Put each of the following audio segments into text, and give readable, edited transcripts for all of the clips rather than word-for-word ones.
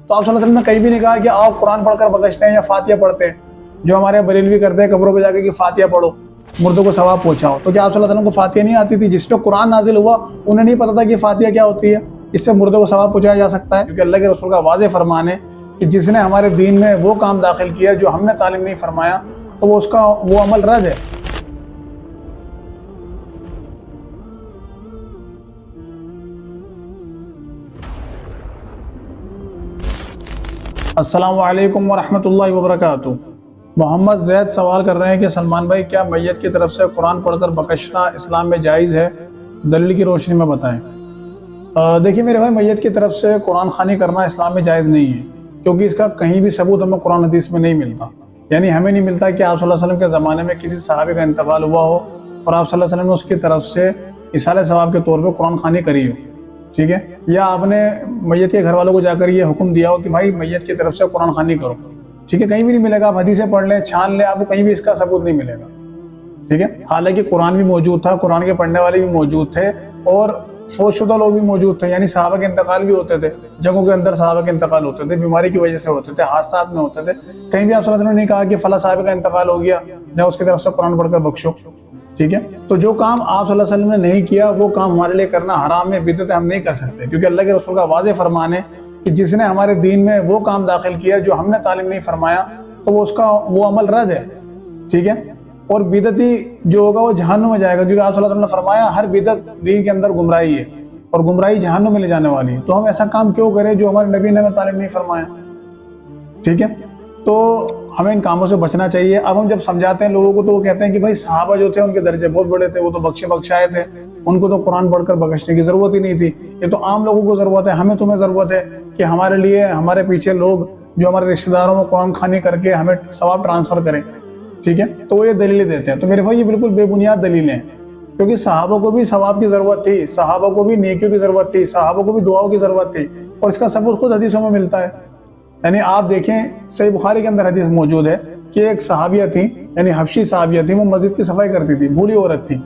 تو آپ صلی اللہ علیہ وسلم نے کہیں بھی نہیں کہا کہ آپ قرآن پڑھ کر بخشتے ہیں یا فاتحہ پڑھتے ہیں، جو ہمارے بریلوی کرتے ہیں قبروں پہ جا کے کہ فاتحہ پڑھو، مردوں کو ثواب پہنچاؤ۔ تو کیا آپ صلی اللہ علیہ وسلم کو فاتحہ نہیں آتی تھی؟ جس پہ قرآن نازل ہوا انہیں نہیں پتا تھا کہ فاتحہ کیا ہوتی ہے، اس سے مردوں کو ثواب پہنچایا جا سکتا ہے؟ کیونکہ اللہ کے رسول کا واضح فرمان ہے کہ جس نے ہمارے دین میں وہ کام داخل کیا جو ہم نے تعلیم نہیں فرمایا تو وہ عمل رد ہے۔ السلام علیکم ورحمۃ اللہ وبرکاتہ۔ محمد زید سوال کر رہے ہیں کہ سلمان بھائی کیا میت کی طرف سے قرآن پڑھ کر بخشنا اسلام میں جائز ہے؟ دلیل کی روشنی میں بتائیں۔ دیکھیے میرے بھائی، میت کی طرف سے قرآن خوانی کرنا اسلام میں جائز نہیں ہے، کیونکہ اس کا کہیں بھی ثبوت ہمیں قرآن حدیث میں نہیں ملتا۔ یعنی ہمیں نہیں ملتا کہ آپ صلی اللہ علیہ وسلم کے زمانے میں کسی صحابی کا انتقال ہوا ہو اور آپ صلی اللہ علیہ وسلم نے اس کی طرف سے اصالہ ثواب کے طور پہ قرآن خوانی کری ہو، ٹھیک ہے، یا آپ نے میت کے گھر والوں کو جا کر یہ حکم دیا ہو کہ بھائی میت کی طرف سے قرآن خوانی کرو، ٹھیک ہے، کہیں بھی نہیں ملے گا۔ آپ حدیثیں پڑھ لیں، چھان لیں، آپ کو کہیں بھی اس کا ثبوت نہیں ملے گا، ٹھیک ہے۔ حالانکہ قرآن بھی موجود تھا، قرآن کے پڑھنے والے بھی موجود تھے اور فوت شدہ لوگ بھی موجود تھے، یعنی صحابہ کے انتقال بھی ہوتے تھے، جنگوں کے اندر صحابہ کے انتقال ہوتے تھے، بیماری کی وجہ سے ہوتے تھے، حادثات میں ہوتے تھے۔ کہیں بھی آپ صلی اللہ علیہ وسلم نے نہیں کہا کہ فلاں صحابہ کا انتقال ہو گیا جہاں اس کی طرف سے قرآن پڑھ کر بخشو، ٹھیک ہے۔ تو جو کام آپ صلی اللہ علیہ وسلم نے نہیں کیا وہ کام ہمارے لیے کرنا حرام ہے، بدعت ہم نہیں کر سکتے، کیونکہ اللہ کے رسول کا واضح فرمان ہے کہ جس نے ہمارے دین میں وہ کام داخل کیا جو ہم نے تعلیم نہیں فرمایا تو وہ عمل رد ہے، ٹھیک ہے۔ اور بدعتی جو ہوگا وہ جہنم میں جائے گا، کیونکہ آپ صلی اللہ علیہ وسلم نے فرمایا ہر بدعت دین کے اندر گمراہی ہے اور گمراہی جہنم میں لے جانے والی ہے۔ تو ہم ایسا کام کیوں کریں جو ہمارے نبی نے ہمیں تعلیم نہیں فرمایا، ٹھیک ہے۔ تو ہمیں ان کاموں سے بچنا چاہیے۔ اب ہم جب سمجھاتے ہیں لوگوں کو تو وہ کہتے ہیں کہ بھائی صحابہ جو تھے ان کے درجے بہت بڑے تھے، وہ تو بخشائے تھے، ان کو تو قرآن پڑھ کر بخشنے کی ضرورت ہی نہیں تھی، یہ تو عام لوگوں کو ضرورت ہے، ہمیں تمہیں ضرورت ہے کہ ہمارے لیے ہمارے پیچھے لوگ جو ہمارے رشتہ داروں میں قرآن خوانی کر کے ہمیں ثواب ٹرانسفر کریں، ٹھیک ہے۔ تو وہ یہ دلیلیں دیتے ہیں۔ تو میرے بھائی یہ بالکل بے بنیاد دلیلیں ہیں، کیونکہ صحابہ کو بھی ثواب کی ضرورت تھی، صحابہ کو بھی نیکیوں کی ضرورت تھی، صحابہ کو بھی دعاؤں کی ضرورت تھی، اور اس کا ثبوت خود حدیثوں میں ملتا ہے۔ یعنی آپ دیکھیں صحیح بخاری کے اندر حدیث موجود ہے کہ ایک صحابیہ تھی، یعنی حبشی صحابیہ تھی، وہ مسجد کی صفائی کرتی تھی، بوڑھی عورت تھی۔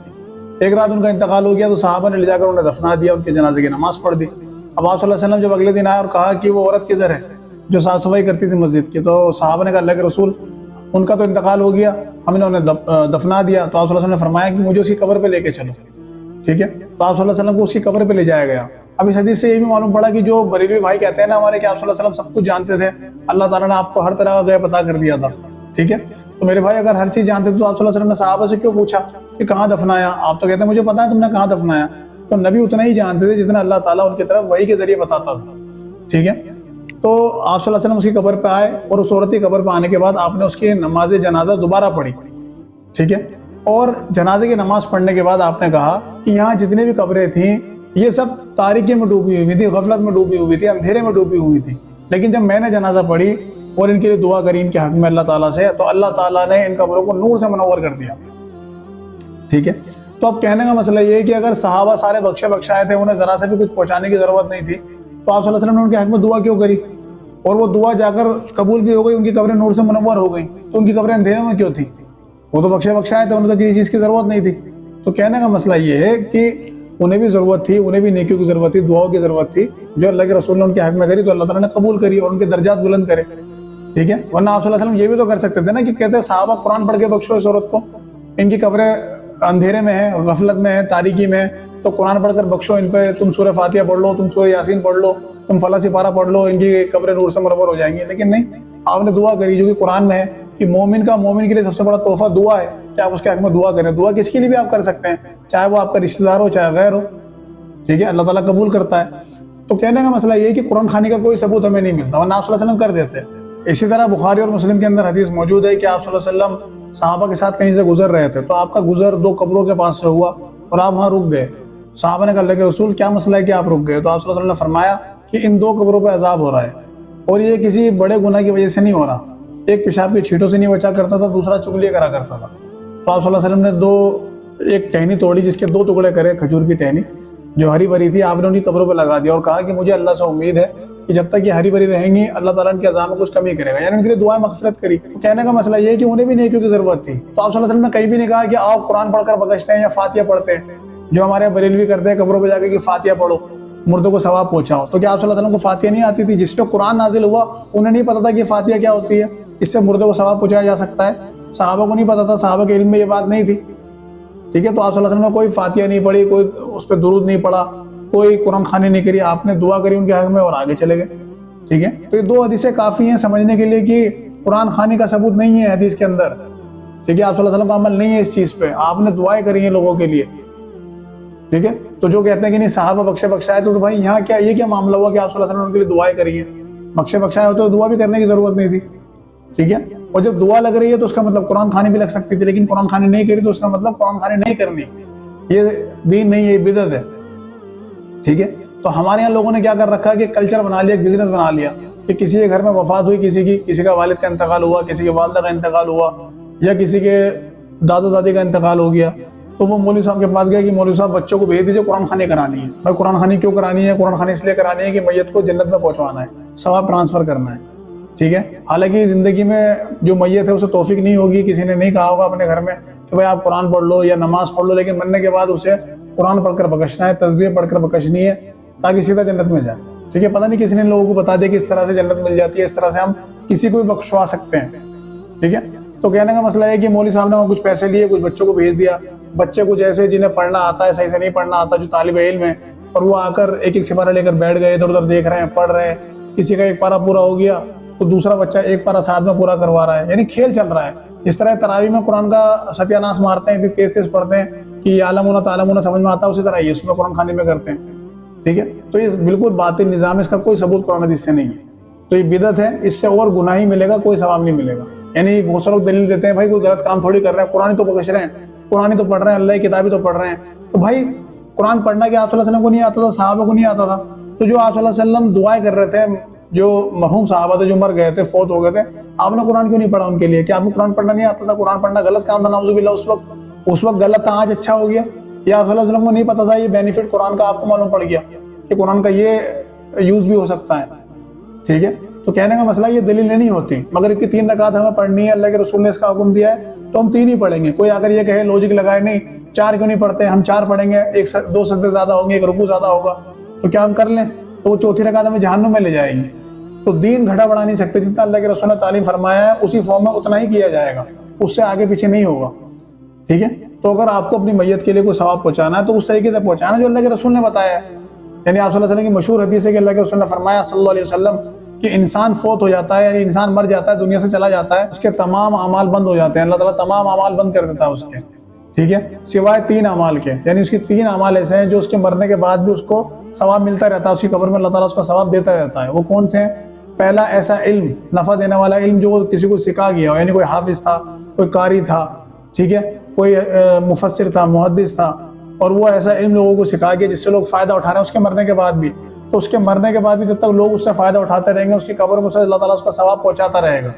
ایک رات ان کا انتقال ہو گیا تو صحابہ نے لے جا کر انہیں دفنا دیا، ان کے جنازے کی نماز پڑھ دی۔ اب آپ صلی اللہ علیہ وسلم جب اگلے دن آئے اور کہا کہ وہ عورت کدھر ہے جو صاف صفائی کرتی تھی مسجد کی، تو صحابہ نے کہا اللہ کے رسول ان کا تو انتقال ہو گیا، ہم نے انہیں دفنا دیا۔ تو آپ صلی اللہ علیہ وسلم نے فرمایا کہ مجھے اس کی قبر پہ لے کے چلو، ٹھیک ہے۔ تو آپ صلی اللہ علیہ وسلم کو اس کی قبر پہ لے جایا گیا۔ اب اس حدیث سے یہ بھی معلوم پڑا کہ جو بریلوی بھائی کہتے ہیں نا ہمارے کہ آپ صلی اللہ علیہ وسلم سب کچھ جانتے تھے، اللہ تعالیٰ نے آپ کو ہر طرح کا غیب عطا کر دیا تھا، ٹھیک ہے۔ تو میرے بھائی اگر ہر چیز جانتے تھے تو آپ صلی اللہ علیہ وسلم نے صحابہ سے کیوں پوچھا کہ کہاں دفنایا؟ آپ تو کہتے ہیں مجھے پتا ہے تم نے کہاں دفنایا۔ تو نبی اتنا ہی جانتے تھے جتنا اللہ تعالیٰ ان کی طرف وحی کے ذریعے بتاتا تھا، ٹھیک ہے۔ تو آپ صلی اللہ علیہ وسلم اس کی قبر پہ آئے اور اس عورت کی قبر پہ آنے کے بعد آپ نے اس کی نماز جنازہ دوبارہ پڑھی، ٹھیک ہے۔ اور جنازے کی نماز پڑھنے کے بعد آپ نے کہا کہ یہاں جتنی بھی قبریں تھیں یہ سب تاریکی میں ڈوبی ہوئی تھی، غفلت میں ڈوبی ہوئی تھی، اندھیرے میں ڈوبی ہوئی تھی، لیکن جب میں نے جنازہ پڑھی اور ان کے لیے دعا کری ان کے حق میں اللہ تعالیٰ سے، تو اللہ تعالیٰ نے ان قبروں کو نور سے منور کر دیا، ٹھیک ہے۔ تو اب کہنے کا مسئلہ یہ ہے کہ اگر صحابہ سارے بخشائے تھے، انہیں ذرا سے بھی کچھ پہنچانے کی ضرورت نہیں تھی، تو آپ صلی اللہ علیہ وسلم نے ان کے حق میں دعا کیوں کری؟ اور وہ دعا جا کر قبول بھی ہو گئی، ان کی قبریں نور سے منور ہو گئیں، تو ان کی قبریں اندھیرے میں کیوں تھیں؟ وہ تو بخشائے تھے، انہیں تو کسی چیز کی ضرورت نہیں تھی۔ تو کہنے کا مسئلہ یہ ہے کہ انہیں بھی ضرورت تھی، انہیں بھی نیکیوں کی ضرورت تھی، دعاؤں کی ضرورت تھی، جو اللہ کے رسول نے ان کے حق میں کری تو اللہ تعالیٰ نے قبول کری اور ان کے درجات بلند کرے، ٹھیک ہے۔ ورنہ آپ صلی اللہ علیہ وسلم یہ بھی تو کر سکتے تھے نا کہ کہتے صحابہ قرآن پڑھ کے بخشو اس عورت کو، ان کی قبریں اندھیرے میں ہیں، غفلت میں ہیں، تاریکی میں ہیں، تو قرآن پڑھ کر بخشو ان پہ، تم سورہ فاتحہ پڑھ لو، تم سورہ یاسین پڑھ لو، تم فلاں سپارہ پڑھ لو، ان کی قبریں نور سے منور ہو جائیں گی۔ لیکن نہیں، آپ نے دعا کری جو کہ قرآن میں ہے کہ مومن کے لیے سب سے بڑا تحفہ دعا ہے کہ آپ اس کے حق میں دعا کریں۔ دعا کس کے لیے بھی آپ کر سکتے ہیں، چاہے وہ آپ کا رشتہ دار ہو چاہے غیر ہو، ٹھیک ہے، اللہ تعالیٰ قبول کرتا ہے۔ تو کہنے کا مسئلہ یہ ہے کہ قرآن خوانی کا کوئی ثبوت ہمیں نہیں ملتا، ورنہ آپ صلی اللہ علیہ وسلم کر دیتے۔ اسی طرح بخاری اور مسلم کے اندر حدیث موجود ہے کہ آپ صلی اللہ علیہ وسلم صحابہ کے ساتھ کہیں سے گزر رہے تھے، تو آپ کا گزر دو قبروں کے پاس سے ہوا اور آپ وہاں رک گئے۔ صحابہ نے کہا اللہ کے رسول کیا مسئلہ ہے کہ آپ رک گئے؟ تو آپ صلی اللہ علیہ وسلم نے فرمایا کہ ان دو قبروں پہ عذاب ہو رہا ہے، اور یہ کسی بڑے گناہ کی وجہ سے نہیں ہو رہا، ایک پیشاب کی چھینٹوں سے نہیں بچا کرتا تھا، دوسرا چغلیاں کرا کرتا تھا۔ تو آپ صلی اللہ علیہ وسلم نے ایک ٹہنی توڑی جس کے دو ٹکڑے کرے، کھجور کی ٹہنی جو ہری بھری تھی، آپ نے ان کی قبروں پہ لگا دیا اور کہا کہ مجھے اللہ سے امید ہے کہ جب تک یہ ہری بھری رہیں گی اللہ تعالیٰ ان کے عذاب میں کچھ کمی کرے گا، یعنی ان کے لیے دعائیں مغفرت کری۔ کہنے کا مسئلہ یہ ہے کہ انہیں بھی نیکیوں کی ضرورت تھی، تو آپ صلی اللہ علیہ وسلم نے کہیں بھی نہیں کہا کہ آپ قرآن پڑھ کر بخشتے ہیں یا فاتحہ پڑھتے ہیں، جو ہمارے بریلوی کرتے ہیں قبروں پہ جا کے کہ فاتحہ پڑھو، مردوں کو ثواب پہنچاؤ. تو کیا آپ صلی اللہ علیہ وسلم کو فاتحہ نہیں آتی تھی؟ جس پہ قرآن نازل ہوا انہیں نہیں پتا تھا کہ فاتحہ کیا ہوتی ہے، اس سے مردوں کو ثواب پہنچایا جا سکتا ہے؟ صحابہ کو نہیں پتا تھا، صحابہ کے علم میں یہ بات نہیں تھی. ٹھیک ہے، تو آپ صلی اللہ علیہ وسلم نے کوئی فاتحہ نہیں پڑھی، کوئی اس پہ درود نہیں پڑھا، کوئی قرآن خوانی نہیں کری، آپ نے دعا کری ان کے حق میں اور آگے چلے گئے. ٹھیک ہے، تو یہ 2 حدیثیں کافی ہیں سمجھنے کے لیے کہ قرآن خوانی کا ثبوت نہیں ہے حدیث کے اندر. ٹھیک ہے، آپ صلی اللہ علیہ وسلم کا عمل نہیں ہے اس چیز پہ، آپ نے دعائیں کری ہیں لوگوں کے لیے. ٹھیک ہے، تو جو کہتے ہیں کہ نہیں صحابہ بخشے بخشائے، تو بھائی یہاں کیا یہ کیا معاملہ ہوا کہ آپ صلی اللہ علیہ وسلم نے ان کے لیے دعائیں کری ہیں؟ بخشے بخشائے ہوتے تو دعا بھی کرنے کی ضرورت نہیں تھی. ٹھیک ہے، اور جب دعا لگ رہی ہے تو اس کا مطلب قرآن خوانی بھی لگ سکتی تھی، لیکن قرآن خوانی نہیں کری تو اس کا مطلب قرآن خوانی نہیں کرنی. یہ دین نہیں ہے، یہ بدعت ہے. ٹھیک ہے، تو ہمارے یہاں لوگوں نے کیا کر رکھا ہے کہ کلچر بنا لیا، ایک بزنس بنا لیا کہ کسی کے گھر میں وفات ہوئی، کسی کا والد کا انتقال ہوا، کسی کے والدہ کا انتقال ہوا، یا کسی کے دادا دادی کا انتقال ہو گیا، تو وہ مولوی صاحب کے پاس گیا کہ مولوی صاحب بچوں کو بھیج دیجیے قرآن خوانی کرانی ہے. بھائی قرآن خوانی کیوں کرانی ہے؟ قرآن خوانی اس لیے کرانی ہے کہ میت کو جنت میں پہنچوانا ہے، ثواب ٹرانسفر کرنا ہے. ٹھیک ہے، حالانکہ زندگی میں جو میت ہے اسے توفیق نہیں ہوگی، کسی نے نہیں کہا ہوگا اپنے گھر میں کہ بھائی آپ قرآن پڑھ لو یا نماز پڑھ لو، لیکن مرنے کے بعد اسے قرآن پڑھ کر بخشنا ہے، تسبیح پڑھ کر بخشنی ہے تاکہ سیدھا جنت میں جائے. ٹھیک ہے، پتہ نہیں کسی نے لوگوں کو بتا دیا کہ اس طرح سے جنت مل جاتی ہے، اس طرح سے ہم کسی کو بھی بخشوا سکتے ہیں. ٹھیک ہے، تو کہنے کا مسئلہ ہے کہ مولوی صاحب نے کچھ پیسے لیے، کچھ بچوں کو بھیج دیا، بچے کچھ ایسے جنہیں پڑھنا آتا ہے صحیح سے نہیں پڑھنا آتا، جو طالب علم ہے، اور وہ آ کر ایک سپارہ لے کر بیٹھ گئے، ادھر ادھر دیکھ رہے ہیں، پڑھ رہے ہیں. کسی کا ایک پارہ پورا ہو گیا تو دوسرا بچہ ایک پارہ ساتھ میں پورا کروا رہا ہے، یعنی کھیل چل رہا ہے. اس طرح تراویح میں قرآن کا ستیہ ناش مارتے ہیں، اتنی تیز تیز پڑھتے ہیں کہ یعلمون تعلمون سمجھ میں آتا ہے، اسی طرح یہ اس میں قرآن خوانی میں کرتے ہیں. ٹھیک ہے، تو یہ بالکل باطل نظام ہے، اس کا کوئی ثبوت قرآن حدیث سے نہیں ہے. تو یہ بدعت ہے، اس سے اور گناہ ہی ملے گا، کوئی ثواب نہیں ملے گا. یعنی بہت سے لوگ دلیل دیتے ہیں بھائی کوئی غلط کام تھوڑی کر رہے ہیں، قرآن ہی تو بخش رہے ہیں، قرآن ہی تو پڑھ رہے ہیں، اللہ کی کتاب ہی تو پڑھ رہے ہیں. تو بھائی قرآن پڑھنا کہ آپ صلی اللہ علیہ وسلم کو نہیں آتا تھا، صحابہ کو نہیں آتا تھا؟ تو جو آپ صلی اللہ علیہ وسلم دعائیں کر رہے تھے، جو مرحوم صحابہ تھے جو مر گئے تھے، فوت ہو گئے تھے، آپ نے قرآن کیوں نہیں پڑھا ان کے لیے؟ کیا آپ کو قرآن پڑھنا نہیں آتا تھا؟ قرآن پڑھنا غلط کام تھا نعوذ باللہ اس وقت غلط تھا، آج اچھا ہو گیا؟ یا آپ صلی اللہ علیہ وسلم کو نہیں پتا تھا یہ بینیفٹ قرآن کا آپ کو معلوم پڑ گیا کہ قرآن کا یہ یوز بھی ہو سکتا ہے؟ ٹھیک ہے، تو کہنے کا مسئلہ یہ دلیل نہیں ہوتی. مغرب کی 3 رکعت ہمیں پڑھنی ہے، اللہ کے رسول نے اس کا حکم دیا ہے تو ہم 3 ہی پڑھیں گے. کوئی اگر یہ کہے لوجک لگائے نہیں 4 کیوں نہیں پڑھتے، ہم 4 پڑھیں گے، 2 سجدے زیادہ ہوں گے، 1 رکوع زیادہ ہوگا، تو کیا ہم کر لیں؟ تو وہ 4تھی رکعت ہمیں جہنم میں لے جائے گی. تو دین گھٹا بڑھا نہیں سکتے، جتنا اللہ کے رسول نے تعلیم فرمایا ہے اسی فارم میں اتنا ہی کیا جائے گا، اس سے آگے پیچھے نہیں ہوگا. ٹھیک ہے، تو اگر آپ کو اپنی میت کے لیے کوئی ثواب پہنچانا ہے تو اس طریقے سے پہنچانا جو اللہ کے رسول نے بتایا ہے. یعنی آپ صلی اللہ علیہ وسلم کی مشہور حدیث ہے کہ اللہ کے رسول نے فرمایا صلی اللہ علیہ وسلم کہ انسان فوت ہو جاتا ہے، یعنی انسان مر جاتا ہے، دنیا سے چلا جاتا ہے، اس کے تمام اعمال بند ہو جاتے ہیں، اللہ تعالیٰ تمام اعمال بند کر دیتا ہے اس کے. ٹھیک ہے، سوائے 3 اعمال کے، یعنی اس کے 3 اعمال ایسے ہیں جو اس کے مرنے کے بعد بھی اس کو ثواب ملتا رہتا ہے، اس کی قبر میں اللہ تعالیٰ اس کا ثواب دیتا رہتا ہے. وہ کون سے ہیں؟ پہلا ایسا علم، نفع دینے والا علم جو کسی کو سکھا گیا ہو، یعنی کوئی حافظ تھا، کوئی قاری تھا، ٹھیک ہے، کوئی مفسر تھا، محدث تھا، اور وہ ایسا علم لوگوں کو سکھا گیا جس سے لوگ فائدہ اٹھا رہے ہیں اس کے مرنے کے بعد بھی. تو اس کے مرنے کے بعد بھی جب تک لوگ اس سے فائدہ اٹھاتے رہیں گے، اس کی قبر میں سے اللہ تعالیٰ اس کا ثواب پہنچاتا رہے گا.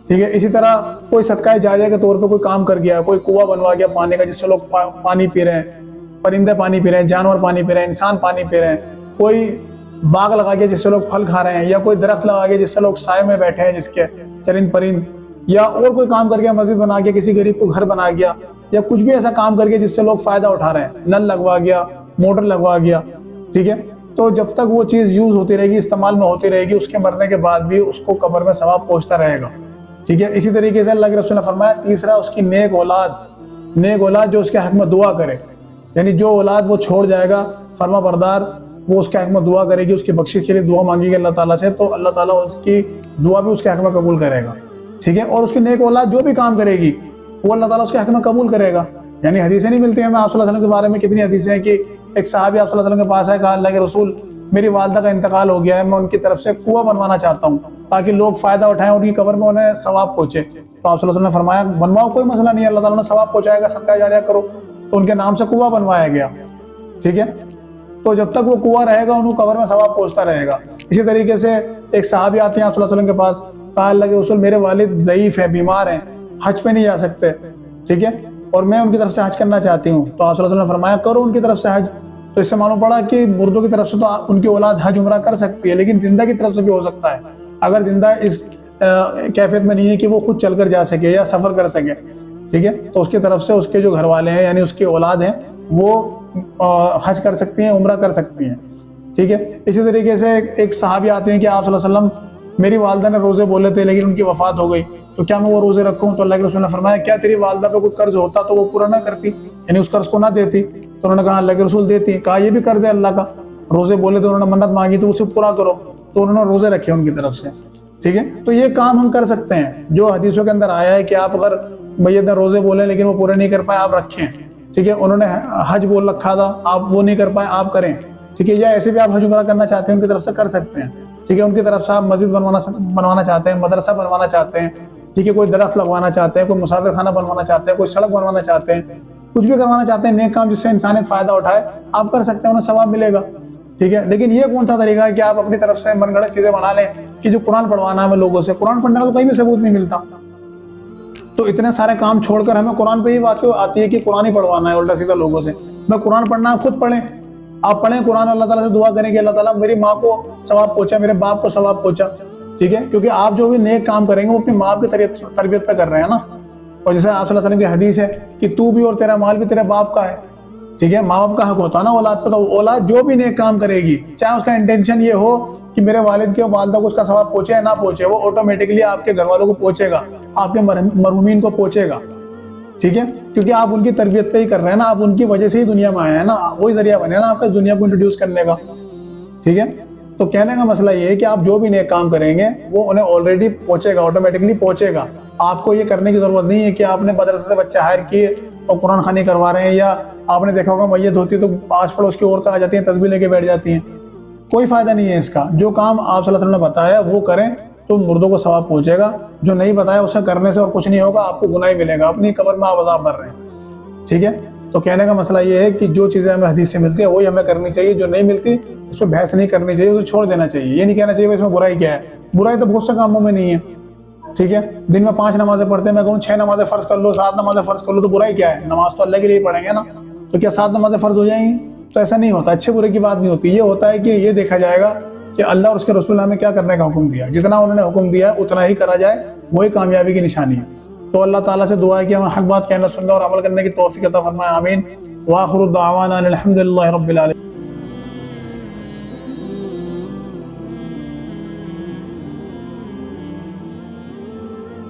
ٹھیک ہے، اسی طرح کوئی صدقہ جاریہ کے طور پہ کوئی کام کر گیا، کوئی کنواں بنوا گیا پانی کا جس سے لوگ پانی پی رہے ہیں، پرندے پانی پی رہے ہیں، جانور پانی پی رہے ہیں، انسان پانی پی رہے ہیں، کوئی باغ لگا گیا جس سے لوگ پھل کھا رہے ہیں، یا کوئی درخت لگا گیا جس سے لوگ سائے میں بیٹھے ہیں، جس کے چرند پرند، یا اور کوئی کام کر گیا، مسجد بنا گیا، کسی غریب کو گھر بنا گیا، یا کچھ بھی ایسا کام کر گیا جس سے لوگ فائدہ اٹھا رہے ہیں، نل لگوا گیا، موٹر لگوا گیا. ٹھیک ہے، تو جب تک وہ چیز یوز ہوتی رہے گی، استعمال میں ہوتی رہے گی، اس کے مرنے کے بعد بھی اس کو قبر میں ثواب پہنچتا رہے گا. ٹھیک ہے، اسی طریقے سے اللہ کے رسول نے فرمایا تیسرا اس کی نیک اولاد جو اس کے حق میں دعا کرے، یعنی جو اولاد وہ چھوڑ جائے گا فرما بردار، وہ اس کے حق میں دعا کرے گی، اس کی بخشش کے لیے دعا مانگے گی اللہ تعالیٰ سے، تو اللہ تعالیٰ اس کی دعا بھی اس کے حق میں قبول کرے گا. ٹھیک ہے، اور اس کی نیک اولاد جو بھی کام کرے گی وہ اللہ تعالیٰ اس کے حق میں قبول کرے گا. یعنی حدیثیں نہیں ملتی ہیں ہمیں آپ صلی اللہ علیہ وسلم کے بارے میں، کتنی حدیثیں ہیں کہ ایک صحابی آپ صلی اللہ علیہ وسلم کے پاس ہے، کہا اللہ کے رسول میری والدہ کا انتقال ہو گیا ہے، میں ان کی طرف سے کنواں بنوانا چاہتا ہوں تاکہ لوگ فائدہ اٹھائیں، ان کی قبر میں انہیں ثواب پہنچے. تو آپ صلی اللہ علیہ وسلم نے فرمایا بنواؤ، کوئی مسئلہ نہیں ہے، اللہ تعالیٰ نے ثواب پہنچائے گا، صدقہ جاریہ کرو. تو ان کے نام سے کنواں بنوایا گیا. ٹھیک ہے، تو جب تک وہ کنواں رہے گا ان کو قبر میں ثواب پہنچتا رہے گا. اسی طریقے سے ایک صحابی آتے ہیں آپ صلی اللہ علیہ وسلم کے پاس، کہا اللہ کے رسول میرے والد ضعیف ہیں، بیمار ہیں، حج پہ نہیں جا سکتے، ٹھیک ہے، اور میں ان کی طرف سے حج کرنا چاہتی ہوں. تو آپ صلی اللہ علیہ وسلم نے فرمایا کرو ان کی طرف سے حج. تو اس سے معلوم پڑا کہ مردوں کی طرف سے تو ان کی اولاد حج عمرہ کر سکتی ہے، لیکن زندہ کی طرف سے بھی ہو سکتا ہے، اگر زندہ اس کیفیت میں نہیں ہے کہ وہ خود چل کر جا سکے یا سفر کر سکے. ٹھیک ہے، تو اس کی طرف سے اس کے جو گھر والے ہیں یعنی اس کی اولاد ہیں وہ حج کر سکتی ہیں، عمرہ کر سکتی ہیں. ٹھیک ہے. اسی طریقے سے ایک صحابی آتے ہیں کہ آپ صلی اللہ علیہ وسلم میری والدہ نے روزے بولے تھے لیکن ان کی وفات ہو گئی، تو کیا میں وہ روزے رکھوں؟ تو اللہ کے رسول نے فرمایا کیا تیری والدہ پہ کوئی قرض ہوتا تو وہ پورا نہ کرتی، یعنی اس قرض کو نہ دیتی؟ تو انہوں نے کہا اللہ کے رسول دیتی. کہا یہ بھی قرض ہے اللہ کا، روزے بولے تو انہوں نے منت مانگی تو اسے پورا کرو، تو انہوں نے روزے رکھے ان کی طرف سے. ٹھیک ہے. تو یہ کام ہم کر سکتے ہیں جو حدیثوں کے اندر آیا ہے کہ آپ اگر میت نے روزے بولے لیکن وہ پورے نہیں کر پائے آپ رکھیں. ٹھیک ہے. انہوں نے حج بول رکھا تھا، آپ وہ نہیں کر پائے آپ کریں. ٹھیک ہے. یا ایسے بھی آپ حج عمرہ کرنا چاہتے ہیں ان کی طرف سے کر سکتے ہیں. ٹھیک ہے. ان کی طرف سے آپ مسجد بنوانا چاہتے ہیں، مدرسہ بنوانا چاہتے ہیں، ٹھیک ہے، کوئی درخت لگوانا چاہتے ہیں، کوئی مسافر خانہ بنوانا چاہتے ہیں، کوئی سڑک بنوانا چاہتے ہیں، کچھ بھی کروانا چاہتے ہیں نیک کام جس سے انسانیت فائدہ اٹھائے، آپ کر سکتے ہیں، انہیں ثواب ملے گا. ٹھیک ہے. لیکن یہ کون سا طریقہ ہے کہ آپ اپنی طرف سے من گھڑت چیزیں بنا لیں کہ جو قرآن پڑھوانا ہے ہمیں لوگوں سے؟ قرآن پڑھنے کا تو کہیں بھی ثبوت نہیں ملتا. تو اتنے سارے کام چھوڑ کر ہمیں قرآن پہ ہی بات آتی ہے کہ قرآن ہی پڑھوانا ہے الٹا سیدھا لوگوں سے. میں قرآن پڑھنا آپ خود پڑھیں، آپ پڑھیں قرآن، اللہ تعالیٰ سے دعا کریں کہ اللہ تعالیٰ میری ماں کو ثواب پہنچا، میرے باپ کو ثواب پہنچا. ٹھیک ہے. کیونکہ آپ جو بھی نیک کام کریں گے وہ اپنی ماں کی تربیت پہ کر رہے ہیں نا. اور جیسے آپ صلی اللہ علیہ وسلم کی حدیث ہے کہ تو بھی اور تیرا مال بھی تیرے باپ کا ہے. ٹھیک ہے. ماں باپ کا حق ہوتا ہے نا اولاد پہ، تو اولاد جو بھی نیک کام کرے گی چاہے اس کا انٹینشن یہ ہو کہ میرے والد کے والدہ کو اس کا ثواب پہنچے یا نہ پہنچے، وہ آٹومیٹکلی آپ کے گھر والوں کو پہنچے گا، آپ کے مرحومین کو پہنچے گا. ٹھیک ہے. کیونکہ آپ ان کی تربیت پہ ہی کر رہے ہیں نا، آپ ان کی وجہ سے ہی دنیا میں آئے ہیں نا، وہی ذریعہ بنے نا آپ کا دنیا کو انٹروڈیوس کرنے کا. ٹھیک ہے. تو کہنے کا مسئلہ یہ ہے کہ آپ جو بھی نیک کام کریں گے وہ انہیں آلریڈی پہنچے گا، آٹومیٹکلی پہنچے گا. آپ کو یہ کرنے کی ضرورت نہیں ہے کہ آپ نے مدرسے سے بچہ ہائر کیے اور قرآن خوانی کروا رہے ہیں، یا آپ نے دیکھا ہوگا میت ہوتی تو آس پڑوس کی عورتیں آ جاتی ہیں تسبیح لے کے بیٹھ جاتی ہیں. کوئی فائدہ نہیں ہے اس کا. جو کام آپ صلی اللہ علیہ وسلم نے بتایا وہ کریں تو مردوں کو ثواب پہنچے گا، جو نہیں بتایا اسے کرنے سے اور کچھ نہیں ہوگا، آپ کو گناہ ہی ملے گا، اپنی قبر میں آپ عذاب بھر رہے ہیں. ٹھیک ہے. تو کہنے کا مسئلہ یہ ہے کہ جو چیزیں ہمیں حدیث سے ملتی ہیں وہی ہمیں کرنی چاہیے، جو نہیں ملتی اس پہ بحث نہیں کرنی چاہیے، اسے چھوڑ دینا چاہیے. یہ نہیں کہنا چاہیے اس میں برائی کیا ہے، برائی تو بہت سے کاموں میں نہیں ہے. ٹھیک ہے. دن میں 5 نمازیں پڑھتے ہیں، میں کہوں 6 نمازیں فرض کر لو، 7 نمازیں فرض کر لو، تو برائی کیا ہے؟ نماز تو اللہ کے لیے پڑھیں گے نا. تو کیا 7 نمازیں فرض ہو جائیں گی؟ تو ایسا نہیں ہوتا. اچھے برے کی بات نہیں ہوتی. یہ ہوتا ہے کہ یہ دیکھا جائے گا کہ اللہ اور اس کے رسول نے ہمیں کیا کرنے کا حکم دیا، جتنا انہوں نے حکم دیا اتنا ہی کرا جائے، وہی کامیابی کی نشانی ہے. تو اللہ تعالیٰ سے دعا ہے کہ ہمیں حق بات کہنا، سننا اور عمل کرنے کی توفیق عطا فرمائے. آمین. وآخر الدعوانا الحمد للہ رب العالمین.